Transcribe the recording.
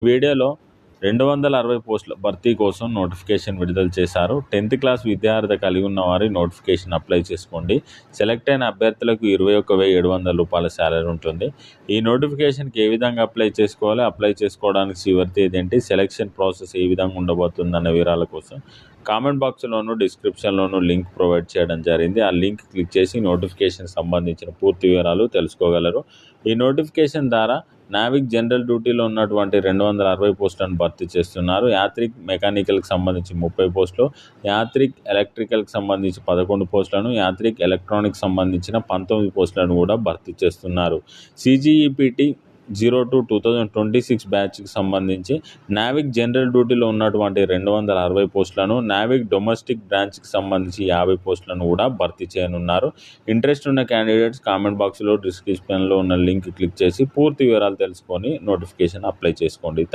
వీడియోలో 260 పోస్టుల భర్తీ కోసం నోటిఫికేషన్ విడుదల చేశారు. 10th క్లాస్ విద్యార్హత కలిగి ఉన్న వారి నోటిఫికేషన్ అప్లై చేసుకోండి. సెలెక్ట్ అయిన అభ్యర్థులకు 21,700 రూపాయల శాలరీ ఉంటుంది. ఈ నోటిఫికేషన్కి ఏ విధంగా అప్లై చేసుకోవాలి, అప్లై చేసుకోవడానికి చివరి తేదీ ఏంటి, సెలక్షన్ ప్రాసెస్ ఏ విధంగా ఉండబోతుందన్న వివరాల కోసం కామెంట్ బాక్స్లోను డిస్క్రిప్షన్లోను లింక్ ప్రొవైడ్ చేయడం జరిగింది. ఆ లింక్ క్లిక్ చేసి నోటిఫికేషన్ సంబంధించిన పూర్తి వివరాలు తెలుసుకోగలరు. ఈ నోటిఫికేషన్ ద్వారా నావిక్ జనరల్ డ్యూటీలో ఉన్నటువంటి 260 పోస్టులను భర్తీ చేస్తున్నారు. యాత్రిక్ మెకానికల్కి సంబంధించి 30 పోస్టులు, యాత్రిక్ ఎలక్ట్రికల్కి సంబంధించి 11 పోస్టులను, యాత్రిక్ ఎలక్ట్రానిక్స్ సంబంధించిన 19 పోస్టులను కూడా భర్తీ చేస్తున్నారు. CGEPT 02-2026 బ్యాచ్కి సంబంధించి నావిక్ జనరల్ డ్యూటీలో ఉన్నటువంటి 260 పోస్టులను, నావిక్ డొమెస్టిక్ బ్రాంచ్కి సంబంధించి 50 పోస్టులను కూడా భర్తీ చేయనున్నారు. ఇంట్రెస్ట్ ఉన్న క్యాండిడేట్స్ కామెంట్ బాక్స్లో డిస్క్రిప్షన్లో ఉన్న లింక్ క్లిక్ చేసి పూర్తి వివరాలు తెలుసుకొని నోటిఫికేషన్ అప్లై చేసుకోండి.